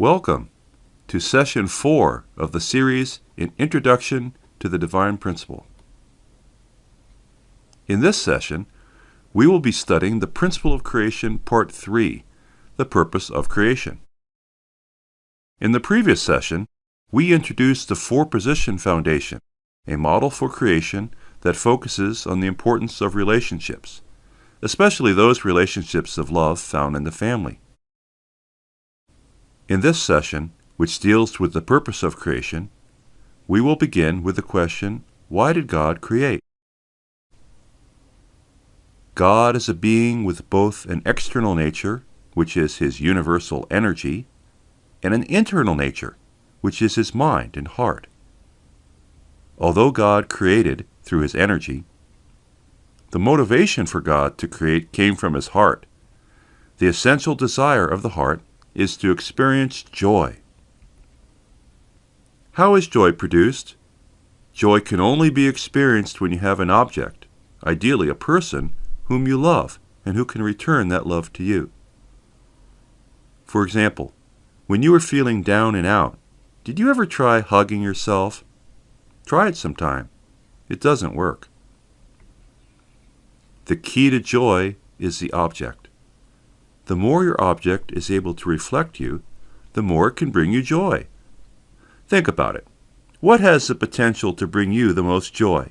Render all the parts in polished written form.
Welcome to Session 4 of the series in Introduction to the Divine Principle. In this session, we will be studying the Principle of Creation, Part 3, the Purpose of Creation. In the previous session, we introduced the four-position foundation, a model for creation that focuses on the importance of relationships, especially those relationships of love found in the family. In this session, which deals with the purpose of creation, we will begin with the question, why did God create? God is a being with both an external nature, which is his universal energy, and an internal nature, which is his mind and heart. Although God created through his energy, the motivation for God to create came from his heart. The essential desire of the heart is to experience joy. How is joy produced? Joy can only be experienced when you have an object, ideally a person, whom you love and who can return that love to you. For example, when you are feeling down and out, did you ever try hugging yourself? Try it sometime. It doesn't work. The key to joy is the object. The more your object is able to reflect you, the more it can bring you joy. Think about it. What has the potential to bring you the most joy?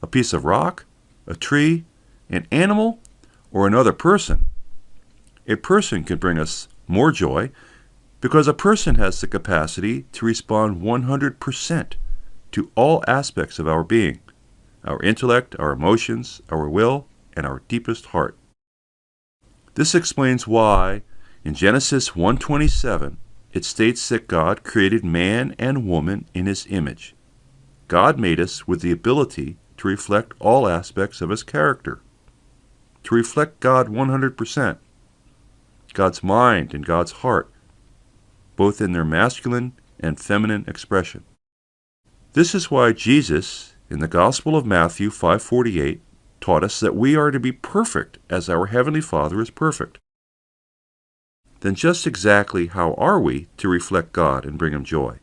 A piece of rock? A tree? An animal? Or another person? A person can bring us more joy because a person has the capacity to respond 100% to all aspects of our being, our intellect, our emotions, our will, and our deepest heart. This explains why, in Genesis 1:27, it states that God created man and woman in his image. God made us with the ability to reflect all aspects of his character, to reflect God 100%, God's mind and God's heart, both in their masculine and feminine expression. This is why Jesus, in the Gospel of Matthew 5:48, taught us that we are to be perfect as our Heavenly Father is perfect. Then just exactly how are we to reflect God and bring him joy?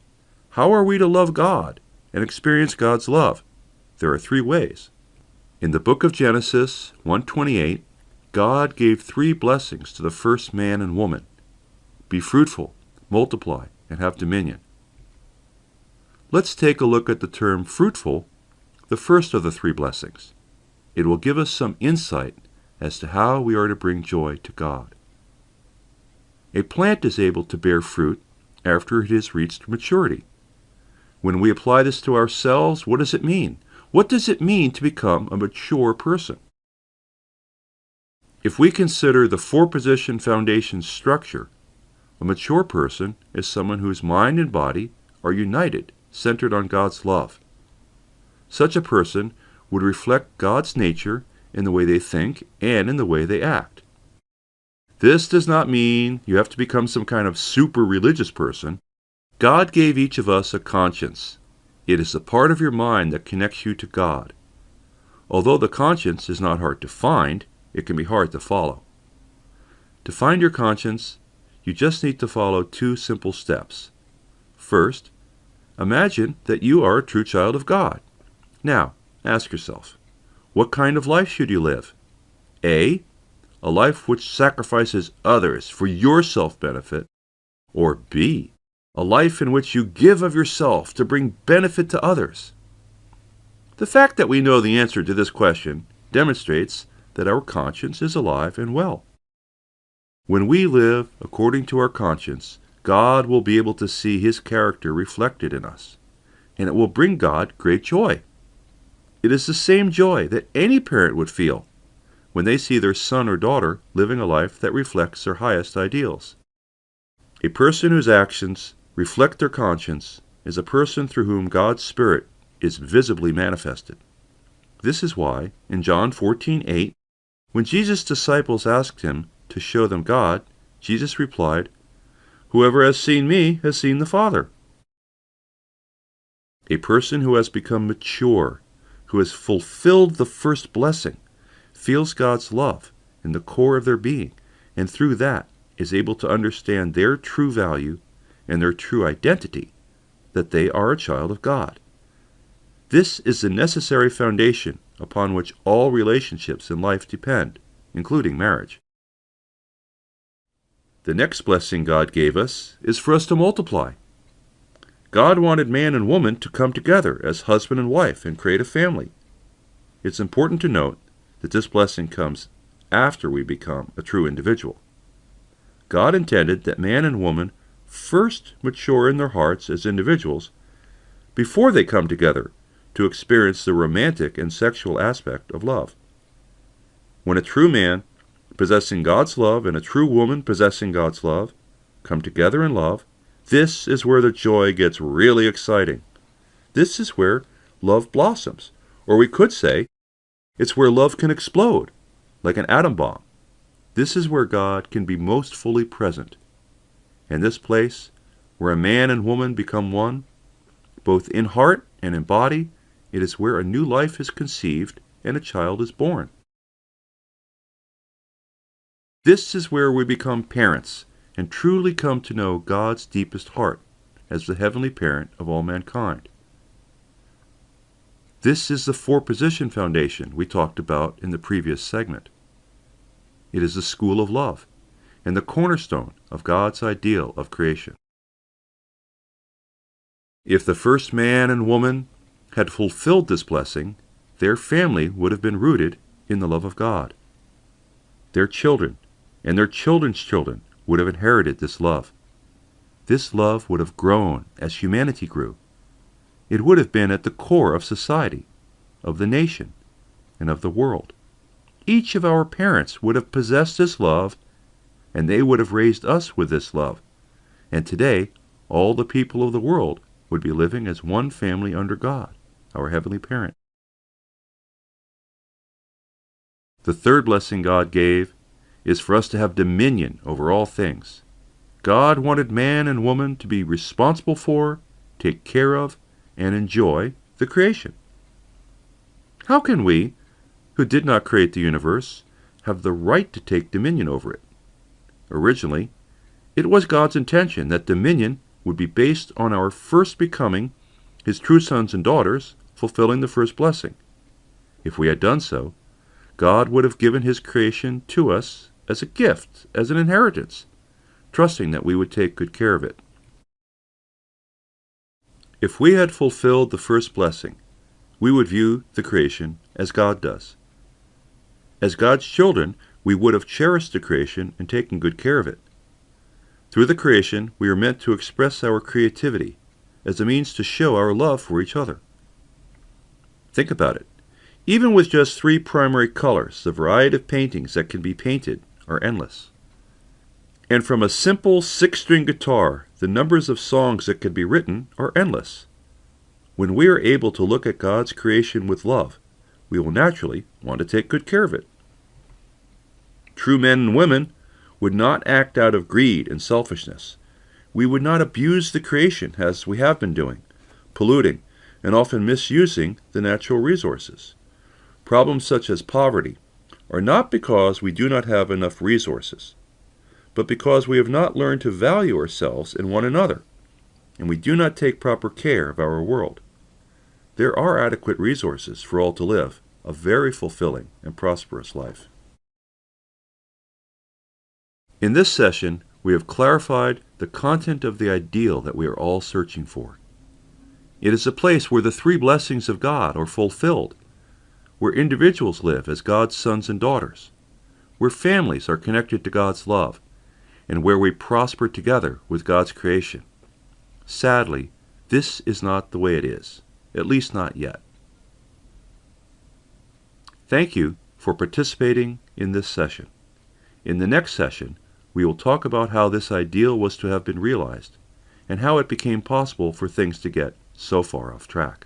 How are we to love God and experience God's love? There are three ways. In the book of Genesis 1:28, God gave three blessings to the first man and woman. Be fruitful, multiply, and have dominion. Let's take a look at the term fruitful, the first of the three blessings. It will give us some insight as to how we are to bring joy to God. A plant is able to bear fruit after it has reached maturity. When we apply this to ourselves, what does it mean? What does it mean to become a mature person? If we consider the four-position foundation structure, a mature person is someone whose mind and body are united, centered on God's love. Such a person would reflect God's nature in the way they think and in the way they act. This does not mean you have to become some kind of super religious person. God gave each of us a conscience. It is the part of your mind that connects you to God. Although the conscience is not hard to find, it can be hard to follow. To find your conscience, you just need to follow two simple steps. First, imagine that you are a true child of God. Now, ask yourself, what kind of life should you live? A life which sacrifices others for your self-benefit, or B, a life in which you give of yourself to bring benefit to others? The fact that we know the answer to this question demonstrates that our conscience is alive and well. When we live according to our conscience, God will be able to see his character reflected in us, and it will bring God great joy. It is the same joy that any parent would feel when they see their son or daughter living a life that reflects their highest ideals. A person whose actions reflect their conscience is a person through whom God's Spirit is visibly manifested. This is why, in John 14:8, when Jesus' disciples asked him to show them God, Jesus replied, "Whoever has seen me has seen the Father." A person who has become mature, who has fulfilled the first blessing, feels God's love in the core of their being, and through that is able to understand their true value and their true identity, that they are a child of God. This is the necessary foundation upon which all relationships in life depend, including marriage. The next blessing God gave us is for us to multiply. God wanted man and woman to come together as husband and wife and create a family. It's important to note that this blessing comes after we become a true individual. God intended that man and woman first mature in their hearts as individuals before they come together to experience the romantic and sexual aspect of love. When a true man possessing God's love and a true woman possessing God's love come together in love, this is where the joy gets really exciting. This is where love blossoms, or we could say, it's where love can explode, like an atom bomb. This is where God can be most fully present. In this place, where a man and woman become one, both in heart and in body, it is where a new life is conceived and a child is born. This is where we become parents and truly come to know God's deepest heart as the heavenly parent of all mankind. This is the four-position foundation we talked about in the previous segment. It is the school of love and the cornerstone of God's ideal of creation. If the first man and woman had fulfilled this blessing, their family would have been rooted in the love of God. Their children and their children's children would have inherited this love. This love would have grown as humanity grew. It would have been at the core of society, of the nation, and of the world. Each of our parents would have possessed this love, and they would have raised us with this love. And today, all the people of the world would be living as one family under God, our heavenly parent. The third blessing God gave is for us to have dominion over all things. God wanted man and woman to be responsible for, take care of, and enjoy the creation. How can we, who did not create the universe, have the right to take dominion over it? Originally, it was God's intention that dominion would be based on our first becoming His true sons and daughters, fulfilling the first blessing. If we had done so, God would have given His creation to us as a gift, as an inheritance, trusting that we would take good care of it. If we had fulfilled the first blessing, we would view the creation as God does. As God's children, we would have cherished the creation and taken good care of it. Through the creation, we are meant to express our creativity as a means to show our love for each other. Think about it. Even with just 3 primary colors, the variety of paintings that can be painted are endless. And from a simple 6-string guitar, the numbers of songs that can be written are endless. When we are able to look at God's creation with love, we will naturally want to take good care of it. True men and women would not act out of greed and selfishness. We would not abuse the creation as we have been doing, polluting and often misusing the natural resources. Problems such as poverty are not because we do not have enough resources, but because we have not learned to value ourselves and one another, and we do not take proper care of our world. There are adequate resources for all to live a very fulfilling and prosperous life. In this session, we have clarified the content of the ideal that we are all searching for. It is a place where the 3 blessings of God are fulfilled, where individuals live as God's sons and daughters, where families are connected to God's love, and where we prosper together with God's creation. Sadly, this is not the way it is, at least not yet. Thank you for participating in this session. In the next session, we will talk about how this ideal was to have been realized, and how it became possible for things to get so far off track.